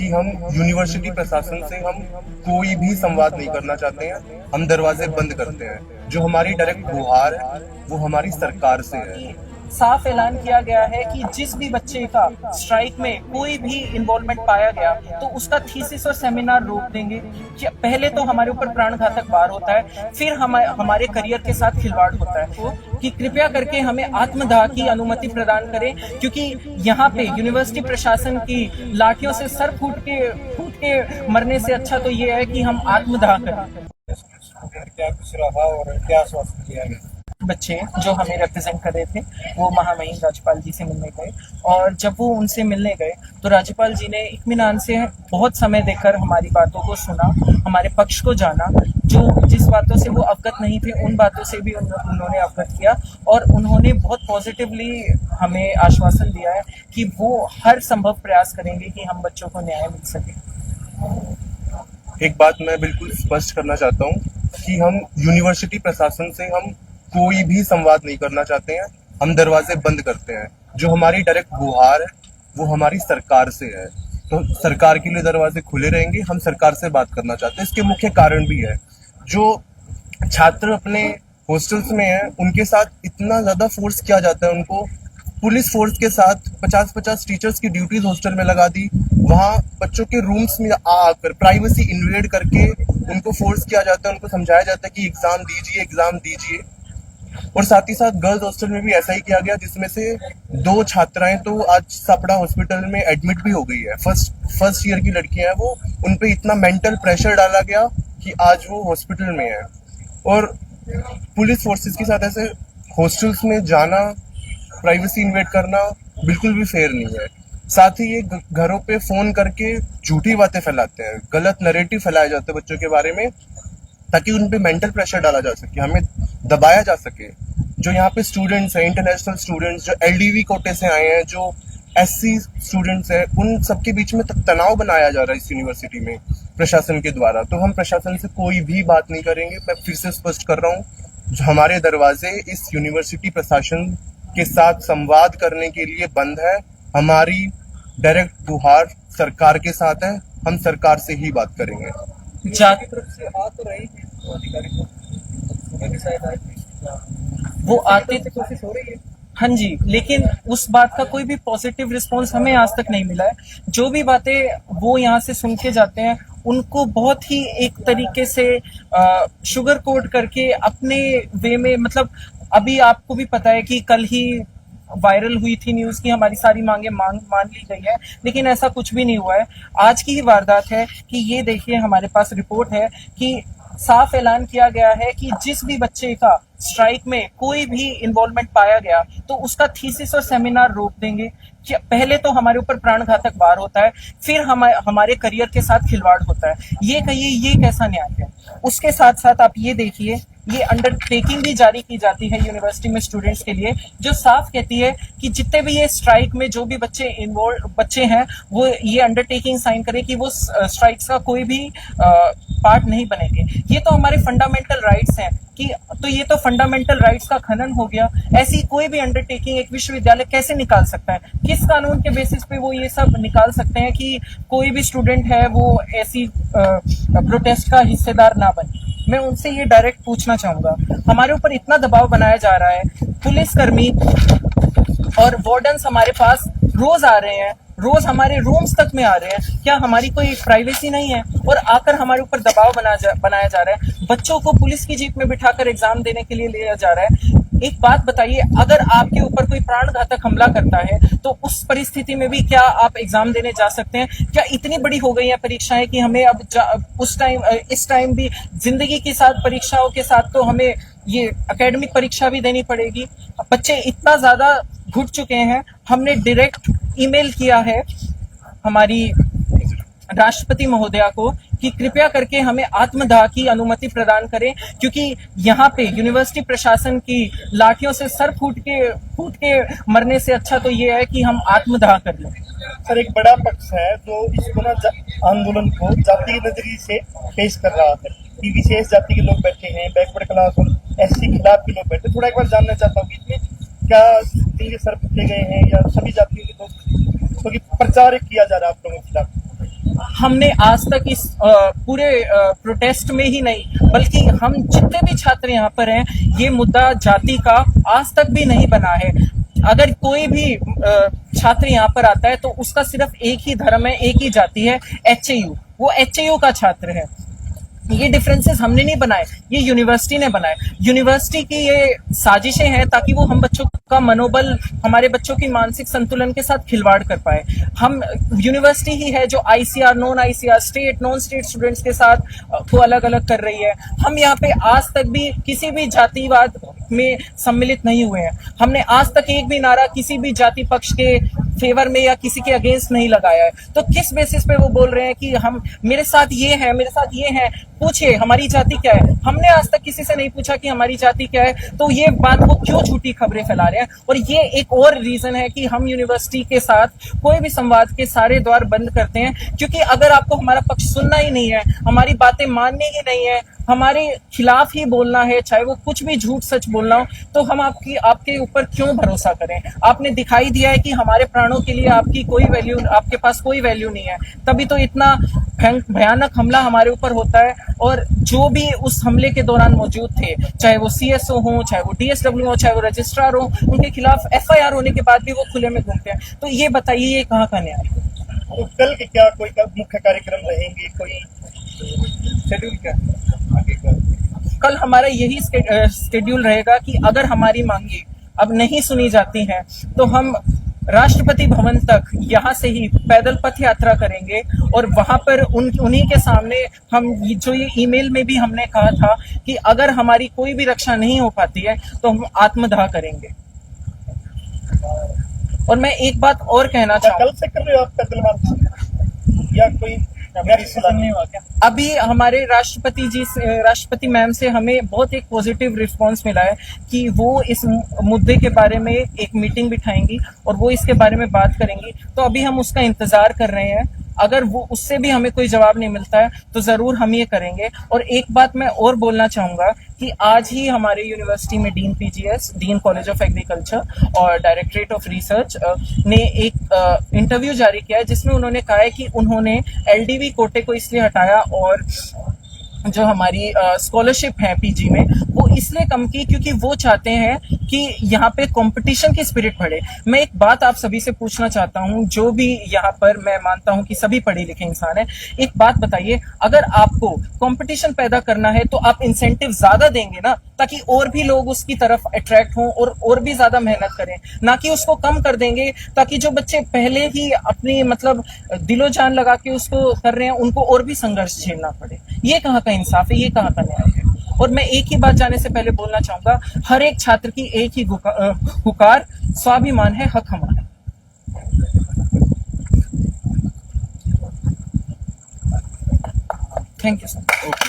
कि हम यूनिवर्सिटी प्रशासन से हम कोई भी संवाद नहीं करना चाहते हैं। हम दरवाजे बंद करते हैं। जो हमारी डायरेक्ट गुहार है वो हमारी सरकार से है। साफ ऐलान किया गया है कि जिस भी बच्चे का स्ट्राइक में कोई भी इन्वॉल्वमेंट पाया गया तो उसका थीसिस और सेमिनार रोक देंगे। पहले तो हमारे ऊपर प्राणघातक वार होता है, फिर हमारे करियर के साथ खिलवाड़ होता है कि कृपया करके हमें आत्मदाह की अनुमति प्रदान करें, क्योंकि यहाँ पे यूनिवर्सिटी प्रशासन की लाठियों से सर फूट के मरने से अच्छा तो ये है कि हम आत्मदाह करें। क्या कुछ रहा और क्या आश्वासन दिया गया? बच्चे जो हमें रिप्रेजेंट कर रहे थे वो महामहिम राज्यपाल जी से मिलने गए, और जब वो उनसे मिलने गए तो राज्यपाल जी ने इत्मीनान से बहुत समय देकर हमारी बातों को सुना, हमारे पक्ष को जाना। जो जिस बातों से वो अवगत नहीं थे उन बातों से भी उन्होंने अवगत किया, और उन्होंने बहुत पॉजिटिवली हमें आश्वासन दिया है कि वो हर संभव प्रयास करेंगे कि हम बच्चों को न्याय मिल सके। एक बात मैं बिल्कुल स्पष्ट करना चाहता हूँ कि हम यूनिवर्सिटी प्रशासन से हम कोई भी संवाद नहीं करना चाहते हैं। हम दरवाजे बंद करते हैं। जो हमारी डायरेक्ट गुहार है वो हमारी सरकार से है। तो सरकार के लिए दरवाजे खुले रहेंगे। हम सरकार से बात करना चाहते हैं। इसके मुख्य कारण भी है, जो छात्र अपने हॉस्टल्स में हैं उनके साथ इतना ज्यादा फोर्स किया जाता है। उनको पुलिस फोर्स के साथ 50-50 टीचर्स की ड्यूटीज हॉस्टल में लगा दी। वहाँ बच्चों के रूम्स में आकर प्राइवेसी इन्वेड करके उनको फोर्स किया जाता है। उनको समझाया जाता है कि एग्जाम दीजिए। और साथ ही साथ गर्ल्स हॉस्टल में भी ऐसा ही किया गया, जिसमें से 2 छात्राएं तो आज सापड़ा हॉस्पिटल में एडमिट भी हो गई है। फर्स्ट ईयर की लड़कियां हैं, वो उन पे इतना मेंटल प्रेशर डाला गया कि आज वो हॉस्पिटल में है। और पुलिस फोर्सेस के साथ ऐसे हॉस्टल्स में जाना, प्राइवेसी इन्वेड करना बिल्कुल भी फेयर नहीं है। साथ ही ये घरों पे फोन करके झूठी बातें फैलाते हैं, गलत नैरेटिव फैलाया जाता है बच्चों के बारे में, ताकि उन पे मेंटल प्रेशर डाला जा सके, हमें दबाया जा सके। जो यहाँ पे स्टूडेंट्स हैं, इंटरनेशनल स्टूडेंट्स, जो एलडीवी कोटे से आए हैं, जो एससी स्टूडेंट्स हैं, उन सबके बीच में तनाव बनाया जा रहा है इस यूनिवर्सिटी में प्रशासन के द्वारा। तो हम प्रशासन से कोई भी बात नहीं करेंगे। मैं फिर से स्पष्ट कर रहा हूँ, हमारे दरवाजे इस यूनिवर्सिटी प्रशासन के साथ संवाद करने के लिए बंद है। हमारी डायरेक्ट गुहार सरकार के साथ है। हम सरकार से ही बात करेंगे। की तरफ से आ तो रही है वो अधिकारी को, वो आते कोशिश हो रही है। हाँ जी, लेकिन उस बात का कोई भी पॉजिटिव रिस्पॉन्स हमें आज तक नहीं मिला है। जो भी बातें वो यहाँ से सुन के जाते हैं उनको बहुत ही एक तरीके से शुगर कोट करके अपने वे में, मतलब अभी आपको भी पता है कि कल ही वायरल हुई थी न्यूज की हमारी सारी मांगे मान ली गई है, लेकिन ऐसा कुछ भी नहीं हुआ है। आज की ही वारदात है कि ये देखिए, हमारे पास रिपोर्ट है कि साफ ऐलान किया गया है कि जिस भी बच्चे का स्ट्राइक में कोई भी इन्वॉल्वमेंट पाया गया तो उसका थीसिस और सेमिनार रोक देंगे। पहले तो हमारे ऊपर प्राणघातक वार होता है, फिर हमारे करियर के साथ खिलवाड़ होता है। ये कहिए, ये कैसा न्याय है? उसके साथ साथ आप ये देखिए, ये अंडरटेकिंग भी जारी की जाती है यूनिवर्सिटी में स्टूडेंट्स के लिए, जो साफ कहती है कि जितने भी ये स्ट्राइक में जो भी बच्चे हैं वो ये अंडरटेकिंग साइन करें कि वो स्ट्राइक्स का कोई भी पार्ट नहीं बनेंगे। ये तो हमारे फंडामेंटल राइट्स हैं कि, तो ये तो फंडामेंटल राइट्स का खनन हो गया। ऐसी कोई भी अंडरटेकिंग एक विश्वविद्यालय कैसे निकाल सकता है? किस कानून के बेसिस पे वो ये सब निकाल सकते हैं कि कोई भी स्टूडेंट है वो ऐसी प्रोटेस्ट का हिस्सेदार ना बने? मैं उनसे ये डायरेक्ट पूछना चाहूंगा। हमारे ऊपर इतना दबाव बनाया जा रहा है, पुलिसकर्मी और वार्डन्स हमारे पास रोज आ रहे हैं, रोज हमारे रूम्स तक में आ रहे हैं। क्या हमारी कोई प्राइवेसी नहीं है? और आकर हमारे ऊपर दबाव बनाया जा रहा है। बच्चों को पुलिस की जीप में बिठाकर एग्जाम देने के लिए लिया जा रहा है। एक बात बताइए, अगर आपके ऊपर कोई प्राणघातक हमला करता है तो उस परिस्थिति में भी क्या आप एग्जाम देने जा सकते हैं? क्या इतनी बड़ी हो गई है परीक्षाएं कि हमें अब इस टाइम भी जिंदगी के साथ परीक्षाओं के साथ तो हमें ये एकेडमिक परीक्षा भी देनी पड़ेगी? बच्चे इतना ज्यादा घुट चुके हैं। हमने डायरेक्ट ईमेल किया है हमारी राष्ट्रपति महोदया को कि कृपया करके हमें आत्मदाह की अनुमति प्रदान करें, क्योंकि यहाँ पे यूनिवर्सिटी प्रशासन की लाठियों से सर फूट के मरने से अच्छा तो ये है कि हम आत्मदाह कर लें। सर, एक बड़ा पक्ष है जो इसको ना आंदोलन को जाति के नजरिए से पेश कर रहा है कि विशेष जाति के लोग बैठे हैं, बैकवर्ड क्लास और एससी खिलाफ के लोग बैठे। थोड़ा एक बार जानना चाहता हूँ कि इसमें क्या इनके सर फूटे गए हैं या सभी जातियों के लोग, क्योंकि प्रचार किया जा रहा है आप लोगों के खिलाफ? हमने आज तक इस पूरे प्रोटेस्ट में ही नहीं बल्कि हम जितने भी छात्र यहाँ पर हैं, ये मुद्दा जाति का आज तक भी नहीं बना है। अगर कोई भी छात्र यहाँ पर आता है तो उसका सिर्फ एक ही धर्म है, एक ही जाति है, HAU। वो HAU का छात्र है। ये डिफरेंसेस हमने नहीं बनाए, ये यूनिवर्सिटी ने बनाए। यूनिवर्सिटी की ये साजिशें हैं ताकि वो हम बच्चों का मनोबल, हमारे बच्चों की मानसिक संतुलन के साथ खिलवाड़ कर पाए। हम यूनिवर्सिटी ही है जो ICR, non ICR, state, non state students के साथ को अलग अलग कर रही है। हम यहाँ पे आज तक भी किसी भी जातिवाद में सम्मिलित नहीं हुए हैं। हमने आज तक एक भी नारा किसी भी जाति पक्ष के फेवर में या किसी के अगेंस्ट नहीं लगाया है। तो किस बेसिस पे वो बोल रहे हैं कि हम, मेरे साथ ये है, मेरे साथ ये है, पूछिए हमारी जाति क्या है। हमने आज तक किसी से नहीं पूछा कि हमारी जाति क्या है। तो ये बात वो क्यों झूठी खबरें फैला रहे हैं। और ये एक और रीजन है कि हम यूनिवर्सिटी के साथ कोई भी संवाद के सारे द्वार बंद करते हैं, क्योंकि अगर आपको हमारा पक्ष सुनना ही नहीं है, हमारी बातें माननी ही नहीं है, हमारे खिलाफ ही बोलना है, चाहे वो कुछ भी झूठ सच बोलना हो, तो हम आपके ऊपर क्यों भरोसा करें। आपने दिखाई दिया है कि हमारे प्राणों के लिए आपकी कोई वैल्यू, आपके पास कोई वैल्यू नहीं है, तभी तो इतना भयानक हमला हमारे ऊपर होता है। और जो भी उस हमले के दौरान मौजूद थे, चाहे वो CSO हो, चाहे वो DSW हो, चाहे वो रजिस्ट्रार हो, उनके खिलाफ FIR होने के बाद भी वो खुले में घूमते हैं। तो ये बताइए, ये कहाँ का न्याय है। तो कल के क्या कोई मुख्य कार्यक्रम रहेंगे, कोई शेड्यूल क्या है आगे का? कल हमारा यही स्केड्यूल रहेगा कि अगर हमारी मांगे अब नहीं सुनी जाती हैं तो हम राष्ट्रपति भवन तक यहाँ से ही पैदल पथ यात्रा करेंगे। और वहां पर उन्हीं के सामने हम, जो ये ईमेल में भी हमने कहा था कि अगर हमारी कोई भी रक्षा नहीं हो पाती है तो हम आत्मदाह करेंगे। और मैं एक बात और कहना चाहूँगा, कल से कर रहे हो आप पैदल मार्च या कोई नहीं हुआ क्या? अभी हमारे राष्ट्रपति मैम से हमें बहुत एक पॉजिटिव रिस्पांस मिला है कि वो इस मुद्दे के बारे में एक मीटिंग बिठाएंगी और वो इसके बारे में बात करेंगी। तो अभी हम उसका इंतजार कर रहे हैं। अगर वो उससे भी हमें कोई जवाब नहीं मिलता है तो जरूर हम ये करेंगे। और एक बात मैं और बोलना चाहूंगा कि आज ही हमारे यूनिवर्सिटी में dean PGS, dean college of agriculture और डायरेक्टरेट ऑफ रिसर्च ने एक इंटरव्यू जारी किया है जिसमें उन्होंने कहा है कि उन्होंने LDV कोटे को इसलिए हटाया और जो हमारी स्कॉलरशिप है PG में वो इसलिए कम की क्योंकि वो चाहते हैं कि यहाँ पे कंपटीशन की स्पिरिट बढ़े। मैं एक बात आप सभी से पूछना चाहता हूँ, जो भी यहाँ पर, मैं मानता हूँ कि सभी पढ़े लिखे इंसान हैं, एक बात बताइए, अगर आपको कंपटीशन पैदा करना है तो आप इंसेंटिव ज्यादा देंगे ना, ताकि और भी लोग उसकी तरफ अट्रैक्ट हों और भी ज्यादा मेहनत करें, ना कि उसको कम कर देंगे ताकि जो बच्चे पहले ही अपनी मतलब दिलो जान लगा के उसको कर रहे हैं उनको और भी संघर्ष झेलना पड़े। ये कहाँ का इंसाफ है, ये कहाँ का न्याय है। और मैं एक ही बात जाने से पहले बोलना चाहूंगा, हर एक छात्र की एक ही पुकार, स्वाभिमान है, हक हमारा। Thank you sir.